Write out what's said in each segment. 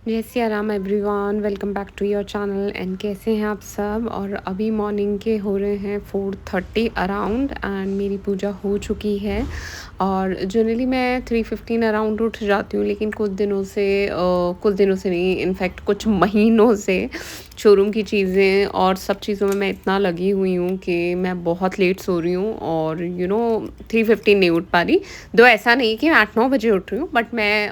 जय Siya Ram everyone, welcome back to your channel. And कैसे हैं आप सब। और अभी मॉर्निंग के हो रहे हैं 4:30 अराउंड एंड मेरी पूजा हो चुकी है। और जनरली मैं 3:15 अराउंड उठ जाती हूँ, लेकिन कुछ दिनों से नहीं, इनफैक्ट कुछ महीनों से शोरूम की चीज़ें और सब चीज़ों में मैं इतना लगी हुई हूँ कि मैं बहुत लेट सो रही हूँ और 3:15 नहीं उठ पा रही। दो ऐसा नहीं कि मैं 8-9 बजे उठ रही हूँ, बट मैं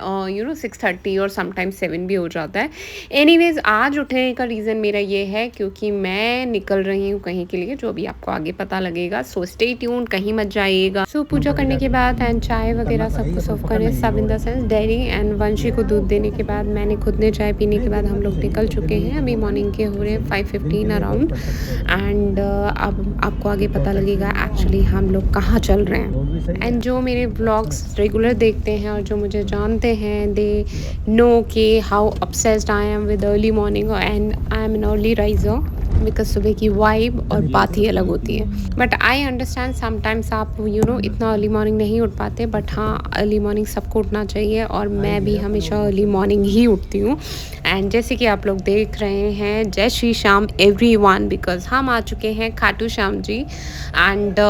6:30 और समटाइम्स 7 भी हो जाता है। एनीवेज़ आज उठने का रीज़न मेरा ये है क्योंकि मैं निकल रही हूँ कहीं के लिए, जो अभी आपको आगे पता लगेगा। सो स्टे ट्यून्ड, कहीं मत जाइएगा। सो पूजा करने के बाद एंड चाय वगैरह सबको सर्व करें, सब in the sense dairy and Vanshi को दूध देने के बाद मैंने खुद ने चाय पीने के बाद हम लोग निकल चुके हैं। अभी मॉर्निंग के हो रहे हैं 5:15 अराउंड एंड अब आपको आगे पता लगेगा एक्चुअली हम लोग कहाँ चल रहे हैं। एंड जो मेरे व्लॉग्स रेगुलर देखते हैं और जो मुझे जानते हैं, दे नो कि how obsessed I am with early morning and I am an early riser, because सुबह की वाइब और बात ही अलग होती है। बट आई अंडरस्टैंड समटाइम्स आप इतना अर्ली मॉर्निंग नहीं उठ पाते, बट हाँ, अर्ली मॉर्निंग सबको उठना चाहिए और मैं भी हमेशा अर्ली मॉर्निंग ही उठती हूँ। एंड जैसे कि आप लोग देख रहे हैं, जय श्री श्याम एवरीवन, बिकॉज हम आ चुके हैं खाटू श्याम जी। एंड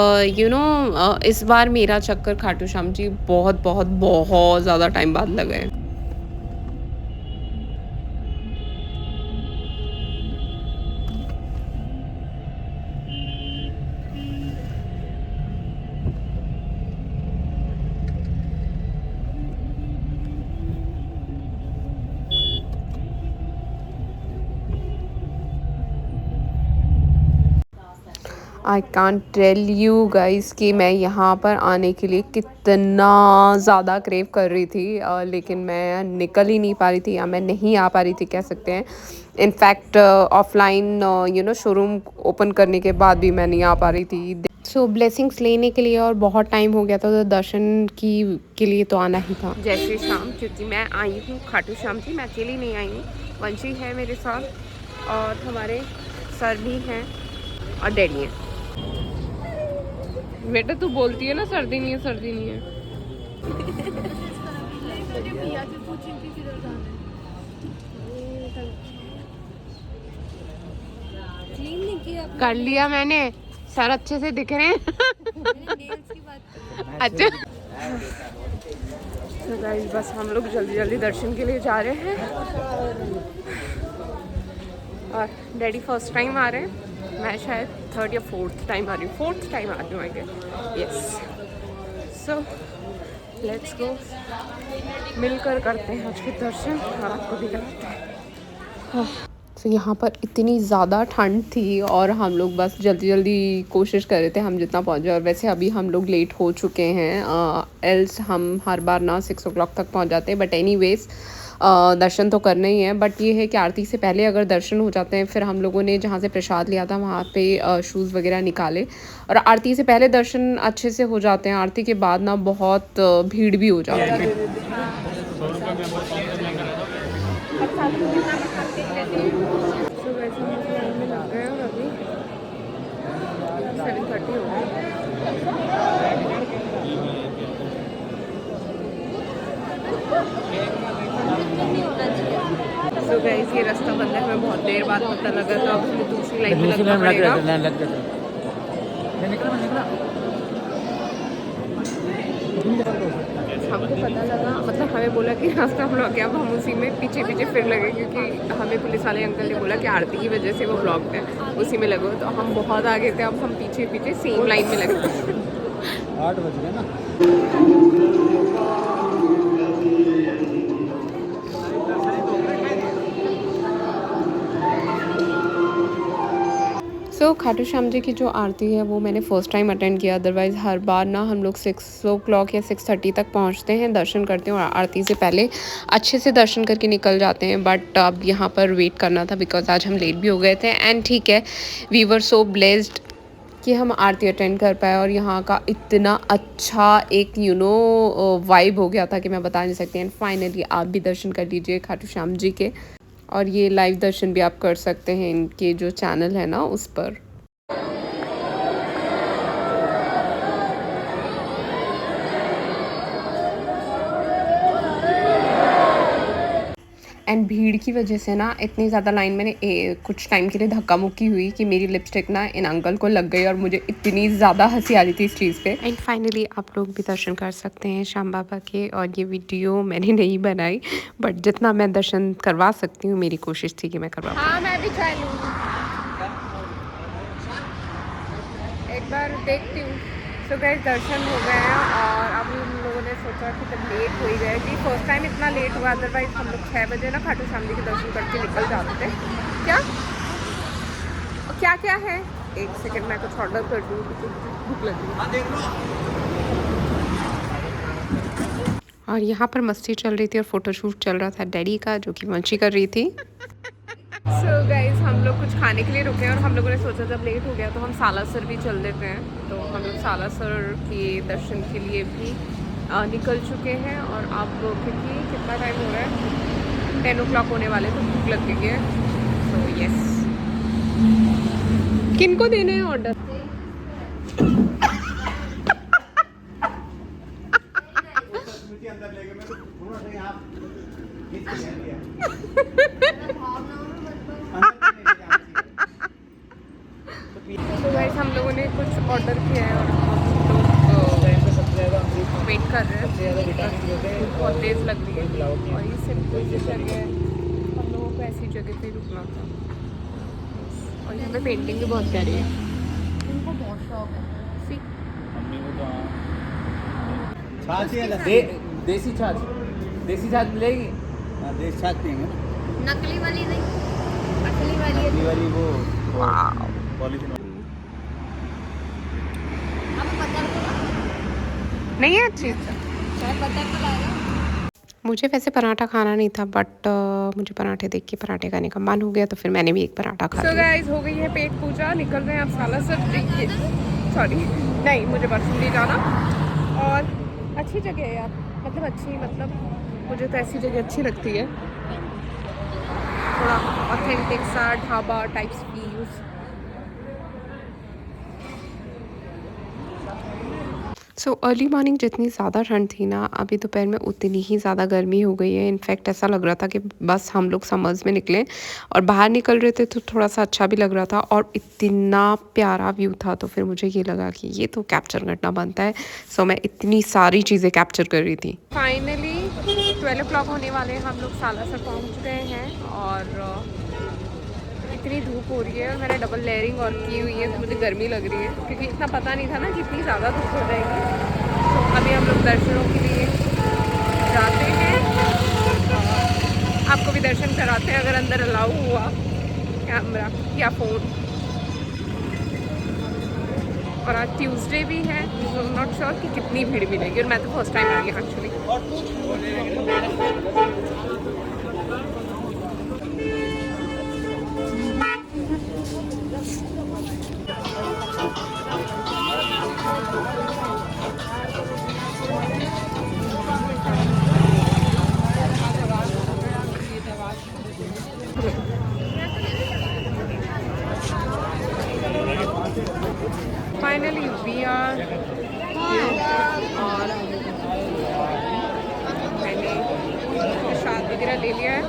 इस बार मेरा चक्कर खाटू श्याम जी बहुत बहुत बहुत ज़्यादा टाइम बाद लगा है। I can't tell you guys कि मैं यहाँ पर आने के लिए कितना ज़्यादा क्रेव कर रही थी, लेकिन मैं निकल ही नहीं पा रही थी या मैं नहीं आ पा रही थी, कह सकते हैं। इनफैक्ट ऑफलाइन शोरूम ओपन करने के बाद भी मैं नहीं आ पा रही थी। सो ब्लेसिंग्स लेने के लिए और बहुत टाइम हो गया था, तो दर्शन की के लिए तो आना ही था। जय श्री श्याम, क्योंकि मैं आई हूँ खाटू श्याम जी, मैं अकेली नहीं आई हूँ। वंशी है मेरे साथ और हमारे सर भी हैं और डैडी हैं। बेटा तू बोलती है ना सर्दी नहीं है, सर्दी नहीं है। कर लिया मैंने, सर अच्छे से दिख रहे हैं। अच्छा, तो गाइस बस हम लोग जल्दी जल्दी दर्शन के लिए जा रहे हैं और डैडी फर्स्ट टाइम आ रहे हैं। मैं शायद थर्ड या फोर्थ टाइम आ रही हूँ, फोर्थ टाइम आ रही हूँ I guess. Yes, so let's go, मिलकर करते हैं आज के दर्शन और आपको भी कराते हैं। तो यहाँ पर इतनी ज़्यादा ठंड थी और हम लोग बस जल्दी जल्दी कोशिश कर रहे थे हम जितना पहुँच जाए। और वैसे अभी हम लोग लेट हो चुके हैं, एल्स हम हर बार ना 6 o'clock तक पहुँच जाते हैं। बट एनीवेज दर्शन तो करने ही है। बट ये है कि आरती से पहले अगर दर्शन हो जाते हैं, फिर हम लोगों ने जहाँ से प्रसाद लिया था वहाँ पे शूज़ वगैरह निकाले और आरती से पहले दर्शन अच्छे से हो जाते हैं। आरती के बाद ना बहुत भीड़ भी हो जाती है। तो वैसे हम लोग लाइन में लग गए और अभी 7:30 हो गए। सो गाइस, ये रास्ता बंद है, हमें बहुत देर बाद पता लगा, तो अब हमें दूसरी लाइन में लगना पड़ेगा। हमको पता लगा, मतलब हमें बोला कि रास्ता ब्लॉक है, अब हम उसी में पीछे पीछे फिर लगे, क्योंकि हमें पुलिस वाले अंकल ने बोला कि आरती की वजह से वो ब्लॉक है, उसी में लगो। तो हम बहुत आगे थे, अब हम पीछे पीछे सेम लाइन में लगे। 8 बज गए ना। सो खाटू श्याम जी की जो आरती है वो मैंने फ़र्स्ट टाइम अटेंड किया। अदरवाइज़ हर बार ना हम लोग 6 o'clock या 6:30 तक पहुंचते हैं, दर्शन करते हैं और आरती से पहले अच्छे से दर्शन करके निकल जाते हैं। बट अब यहाँ पर वेट करना था बिकॉज आज हम लेट भी हो गए थे। एंड ठीक है, वी वर सो ब्लेस्ड कि हम आरती अटेंड कर पाए और यहाँ का इतना अच्छा एक वाइब हो गया था कि मैं बता नहीं सकती। एंड फाइनली आप भी दर्शन कर लीजिए खाटू श्याम जी के, और ये लाइव दर्शन भी आप कर सकते हैं इनके जो चैनल है ना उस पर। एंड भीड़ की वजह से ना इतनी ज़्यादा लाइन मैंने कुछ टाइम के लिए धक्का मुक्की हुई कि मेरी लिपस्टिक ना इन अंकल को लग गई और मुझे इतनी ज़्यादा हंसी आ रही थी इस चीज़ पे। एंड फाइनली आप लोग भी दर्शन कर सकते हैं श्याम बाबा के। और ये वीडियो मैंने नहीं बनाई, बट जितना मैं दर्शन करवा सकती हूँ मेरी कोशिश थी कि मैं करवा पाऊँ। हाँ, मैं भी चलूँ, एक बार देखती हूँ। सो गाइस दर्शन हो गए हैं और अब हम लोगों ने सोचा कि जब लेट हो ही गए कि फर्स्ट टाइम इतना लेट हुआ, अदरवाइज हम लोग 6 बजे ना खाटू श्याम जी के दर्शन करके निकल जाते थे। क्या क्या क्या है, एक सेकंड मैं कुछ ऑर्डर कर दूँ, भूख लगी। और यहाँ पर मस्ती चल रही थी और फोटोशूट चल रहा था डैडी का, जो कि वंशी कर रही थी। सो गाइज हम लोग कुछ खाने के लिए रुके और हम लोगों ने सोचा जब लेट हो गया तो हम सालासर भी चल देते हैं। तो हम लोग सालासर के दर्शन के लिए भी निकल चुके हैं। और अब क्योंकि कितना टाइम हो रहा है, 10 o'clock होने वाले, तो भूख लग गई है। सो यस, किनको देने हैं ऑर्डर? तो गाइस हम लोगों ने कुछ ऑर्डर किया है और हम लोग वेट कर रहे हैं। बहुत तेज़ लग रही है और ये सिंपल सी जगह है, हम लोगों को ऐसी जगह पे रुकना था। और यहाँ पे पेंटिंग भी बहुत प्यारी है, इनको बहुत शौक है। देसी छाछ, देसी छाछ मिलेगी? देश छाछ पियेंगे ना, नकली वाली नहीं, असली वाली है। नकली वाली वो वाह, पॉलीथीन अब बटर नहीं है अच्छी। चाहे बटर का लाएगा। मुझे वैसे पराठा खाना नहीं था, बट मुझे पराठे देख के पराठे खाने का मन हो गया, तो फिर मैंने भी एक पराठा खा लिया। सो गाइस हो गई है पेट पूजा, निकल रहे हैं आप सालासर। सॉरी नहीं, मुझे बरसुंडी जाना। और अच्छी जगह है यार, मतलब अच्छी, मतलब मुझे तो ऐसी जगह अच्छी लगती है, थोड़ा ऑथेंटिक सा dhaba types feels. So early morning जितनी ज़्यादा ठंड थी ना, अभी दोपहर में उतनी ही ज़्यादा गर्मी हो गई है। इनफैक्ट ऐसा लग रहा था कि बस हम लोग समर्स में निकले और बाहर निकल रहे थे तो थोड़ा सा अच्छा भी लग रहा था और इतना प्यारा व्यू था। तो फिर मुझे ये लगा कि ये तो कैप्चर करना बनता है। सो मैं इतनी सारी चीज़ें कैप्चर कर रही थी। फाइनली 12 o'clock होने वाले हैं, हम लोग सालासर पहुँच गए हैं और इतनी धूप हो रही है और मैंने डबल लेयरिंग और की हुई है, तो मुझे गर्मी लग रही है क्योंकि इतना पता नहीं था ना कि इतनी ज़्यादा धूप हो जाएगी। तो अभी हम लोग दर्शनों के लिए जाते हैं, आपको भी दर्शन कराते हैं अगर अंदर अलाउ हुआ कैमरा या फ़ोन। और आज ट्यूसडे भी है, आई एम नॉट श्योर कि कितनी भीड़ मिलेगी, और मैं तो first time I actually. Finally we are और मैंने प्रसाद वगैरह ले लिया है।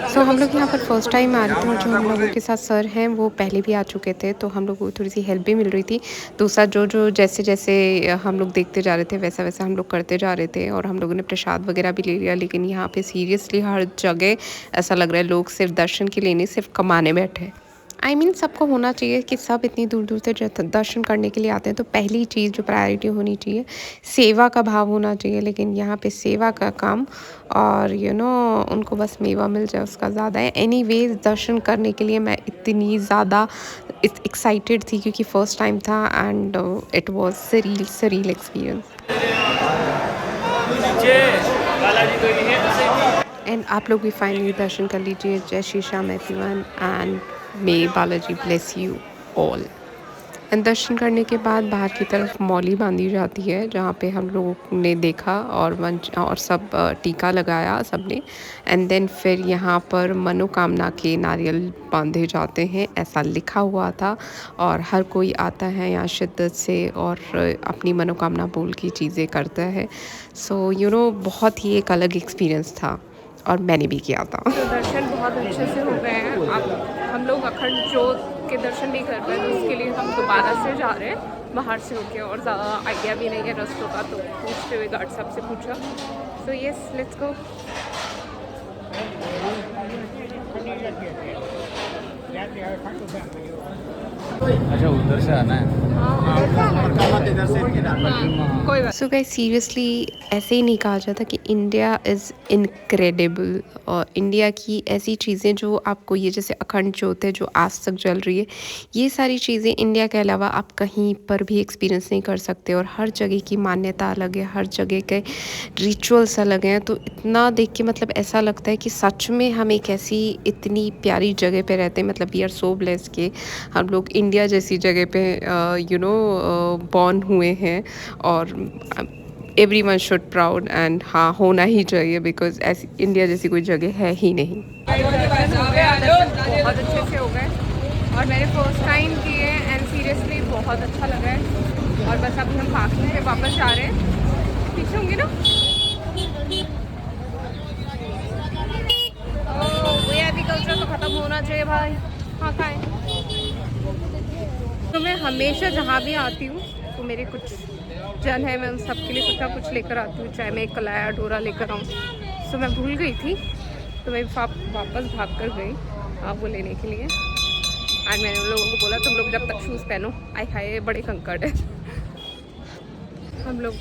सो हम लोग यहाँ पर फर्स्ट टाइम आ रहे थे और जो हम लोगों के साथ सर हैं वो पहले भी आ चुके थे, तो हम लोग को थोड़ी सी हेल्प भी मिल रही थी। दूसरा जो जैसे जैसे हम लोग देखते जा रहे थे वैसा वैसा हम लोग करते जा रहे थे और हम लोगों ने प्रसाद वगैरह भी ले लिया। लेकिन यहाँ पे सीरियसली हर जगह ऐसा लग रहा है लोग सिर्फ दर्शन के लिए नहीं, सिर्फ कमाने बैठे हैं। आई मीन सबको होना चाहिए कि सब इतनी दूर दूर से दर्शन करने के लिए आते हैं, तो पहली चीज़ जो प्रायोरिटी होनी चाहिए सेवा का भाव होना चाहिए। लेकिन यहाँ पे सेवा का काम और उनको बस मेवा मिल जाए उसका ज़्यादा है। एनीवेज दर्शन करने के लिए मैं इतनी ज़्यादा एक्साइटेड थी क्योंकि फ़र्स्ट टाइम था and it was surreal experience. And आप लोग भी फाइनली दर्शन कर लीजिए। जय Shri Shyam everyone and may Balaji bless you all. And दर्शन करने के बाद बाहर की तरफ मौली बांधी जाती है, जहाँ पे हम लोगों ने देखा और मंच और सब टीका लगाया सबने। एंड देन फिर यहाँ पर मनोकामना के नारियल बांधे जाते हैं, ऐसा लिखा हुआ था। और हर कोई आता है यहाँ शिद्दत से और अपनी मनोकामना बोल की चीज़ें करता है। सो बहुत ही एक अलग एक्सपीरियंस था और मैंने भी किया था। तो दर्शन बहुत अच्छे से हो गए हैं। अब हम लोग अखंड ज्योत के दर्शन नहीं कर पाए, तो उसके लिए हम दोबारा से जा रहे हैं बाहर से होके। और ज़्यादा आइडिया भी नहीं है रास्तों का, तो पूछते हुए गार्ड साहब से पूछा। So yes, let's go. अच्छा, उधर से आना है। सो गाइस, सीरियसली ऐसे ही नहीं कहा जाता कि इंडिया इज़ इनक्रेडिबल। और इंडिया की ऐसी चीज़ें जो आपको, ये जैसे अखंड ज्योत है जो आज तक जल रही है, ये सारी चीज़ें इंडिया के अलावा आप कहीं पर भी एक्सपीरियंस नहीं कर सकते। और हर जगह की मान्यता अलग है, हर जगह के रिचुअल्स अलग हैं। तो इतना देख के मतलब ऐसा लगता है कि सच में हम एक ऐसी इतनी प्यारी जगह पे रहते हैं। मतलब वी आर सो ब्लेस्ड कि हम लोग इंडिया जैसी जगह पे बॉर्न हुए हैं। और एवरीवन शुड प्राउड, एंड हाँ, होना ही चाहिए, बिकॉज ऐसी इंडिया जैसी कोई जगह है ही नहीं। बहुत अच्छे से हो गए और मैंने फर्स्ट टाइम किए एंड सीरियसली बहुत अच्छा लगा है। और बस अभी हम पार्किंग से वापस जा रहे हैं। पीछे होंगे ना? वीआईपी कल्चर तो ख़त्म होना चाहिए भाई। हाँ, खाएं। तो मैं हमेशा जहाँ भी आती हूँ तो मेरे कुछ जन है, मैं उन सबके लिए कुछ ना कुछ लेकर आती हूँ, चाहे मैं एक कलाया डोरा लेकर आऊँ। सो मैं भूल गई थी, तो मैं वापस भाग कर गई वो लेने के लिए। आज मैंने उन लोगों को बोला तुम लोग जब तक शूज़ पहनो। आए हाय, बड़े कंकड़ है। हम लोग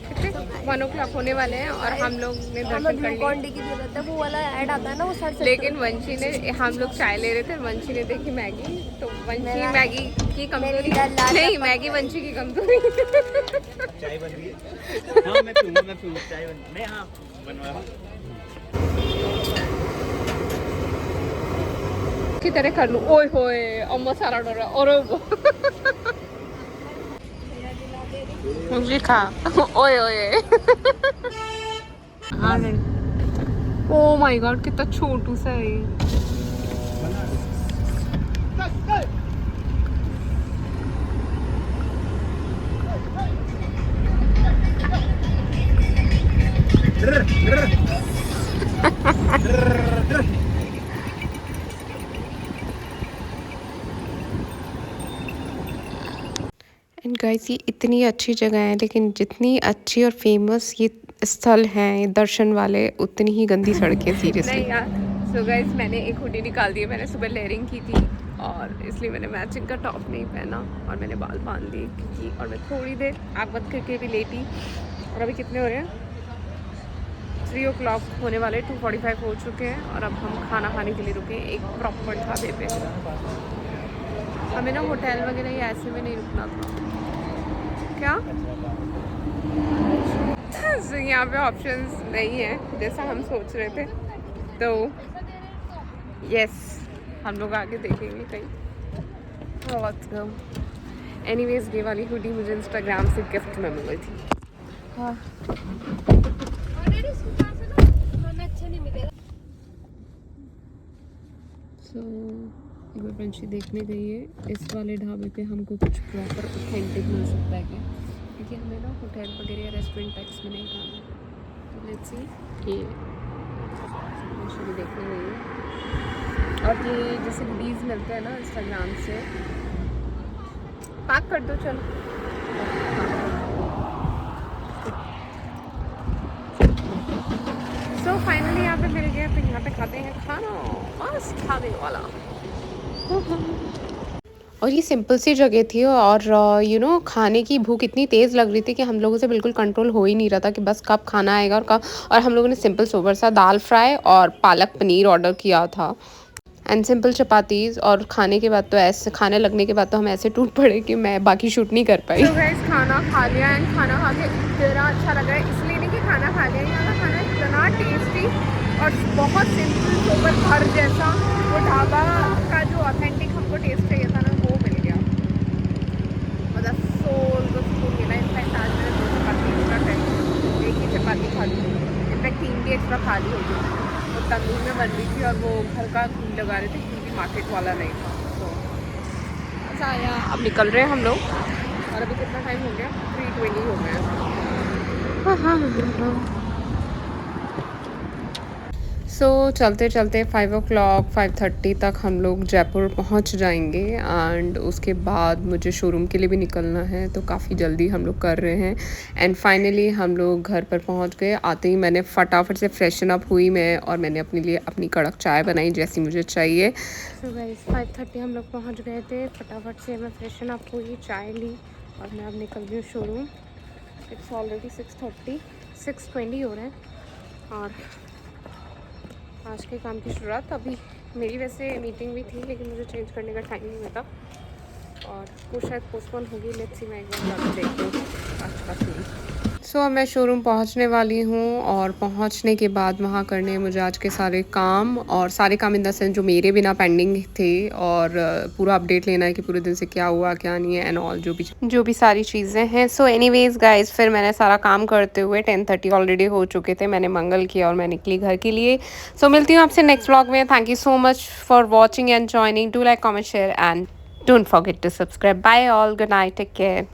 1 o'clock होने वाले हैं और हम लोग ने दर्शन कर लिया। की जरूरत है, वो वाला ऐड आता है ना, वो सर्च। लेकिन वंशी ने, हम लोग चाय ले रहे थे, वंशी ने देखी मैगी, तो वंशी मैगी की कमजोरी नहीं, मैगी वंशी की कमजोरी। चाय बन रही है। हाँ, मैं पीऊंगा चाय मैं हाँ बनवा रहा हूँ की तरह कर लूँ। ओए होए, अम्मा सारा डर रहा। और मुझे खा। ओए ओए। ओ माय गॉड, कितना छोटू सा है ये। एंड गाइस, ये इतनी अच्छी जगह है, लेकिन जितनी अच्छी और फेमस ये स्थल हैं दर्शन वाले, उतनी ही गंदी सड़कें सीरियसली। नहीं यार। सो गाइस, मैंने एक हुडी निकाल दी है। मैंने सुबह लेयरिंग की थी और इसलिए मैंने मैचिंग का टॉप नहीं पहना और मैंने बाल बांध दिए क्योंकि, और मैं थोड़ी देर आग बंद करके भी लेटी। और अभी कितने हो रहे हैं? 3 o'clock होने वाले, 2:45 हो चुके हैं। और अब हम खाना खाने के लिए रुके एक प्रॉपर ढाबे पे। हमें ना होटल वगैरह या ऐसे में नहीं रुकना था। क्या so, यहाँ पे ऑप्शंस नहीं है जैसा हम सोच रहे थे। तो यस, हम लोग आगे देखेंगे कहीं। बहुत एनीवेज, ये वाली हुडी मुझे इंस्टाग्राम से गिफ्ट में मिली थी। हाँ, गुरबंशी देखने गई है इस वाले ढाबे पे हमको कुछ प्रॉपर ऑथेंटिक मिल सकता है क्या, क्योंकि हमें ना होटल वगैरह या रेस्टोरेंट टाइप्स में नहीं खाना। तो लेट्स सी, ये गुरबंशी भी देखने गई है। और ये जैसे गुडीज़ मिलते हैं ना इंस्टाग्राम से, पैक कर दो चलो। सो फाइनली यहाँ पे मिल गया, तो यहाँ पे खाते हैं खाना, मस्त खाने वाला। और ये सिंपल सी जगह थी और खाने की भूख इतनी तेज़ लग रही थी कि हम लोगों से बिल्कुल कंट्रोल हो ही नहीं रहा था कि बस कब खाना आएगा और कब। और हम लोगों ने सिंपल सोबर सा दाल फ्राई और पालक पनीर ऑर्डर किया था एंड सिंपल चपातीज़। और खाने के बाद तो ऐसे, खाने लगने के बाद तो हम ऐसे टूट पड़े कि मैं बाकी शूट नहीं कर पाई। तो गाइस, खाना खा लिया एंड खाना खा के इतना अच्छा लग रहा है, इसलिए नहीं कि खाना खा लिया, यहाँ का खाना इतना टेस्टी और बहुत सिंपल सोबर घर जैसा। वो ढाबा का जो ऑथेंटिक हमको टेस्ट चाहिए था ना, वो मिल गया। इनफैक्ट 3 भी एक्स्ट्रा खाली हो गई। वो तंदूर में बन रही थी और वो हल्का घी लगा रहे थे क्योंकि मार्केट वाला नहीं था। तो ऐसा आया। अब निकल रहे हैं हम लोग और अभी कितना टाइम हो गया? 3:20 हो गया। सो चलते चलते 5 o'clock 5:30 तक हम लोग जयपुर पहुंच जाएंगे एंड उसके बाद मुझे शोरूम के लिए भी निकलना है, तो काफ़ी जल्दी हम लोग कर रहे हैं। एंड फाइनली हम लोग घर पर पहुंच गए। आते ही मैंने फटाफट से फ्रेशन अप हुई मैं, और मैंने अपने लिए अपनी कड़क चाय बनाई जैसी मुझे चाहिए। सो गाइस 5:30 हम लोग पहुँच गए थे। फटाफट से मैं फ्रेशन अप हुई, चाय ली और मैं अब निकल रही हूँ शोरूम। इट्स ऑलरेडी 6:20 हो रहे हैं और आज के काम की शुरुआत अभी। मेरी वैसे मीटिंग भी थी लेकिन मुझे चेंज करने का टाइम नहीं मिला और वो शायद पोस्टपोन होगी। लेट्स सी, मैं एक बार जाकर देखती हूँ आज का सीन। सो अब मैं शोरूम पहुंचने वाली हूं और पहुंचने के बाद वहां करने हैं मुझे आज के सारे काम, और सारे काम इन द सेंस जो मेरे बिना पेंडिंग थे, और पूरा अपडेट लेना है कि पूरे दिन से क्या हुआ क्या नहीं है एंड ऑल जो भी सारी चीज़ें हैं। सो एनीवेज गाइस, फिर मैंने सारा काम करते हुए 10:30 ऑलरेडी हो चुके थे। मैंने मंगल किया और मैं निकली घर के लिए। सो मिलती हूँ आपसे नेक्स्ट व्लॉग में। Thank you so much for watching and joining. Do like, comment, share and don't forget to subscribe. Bye all, good night, take care.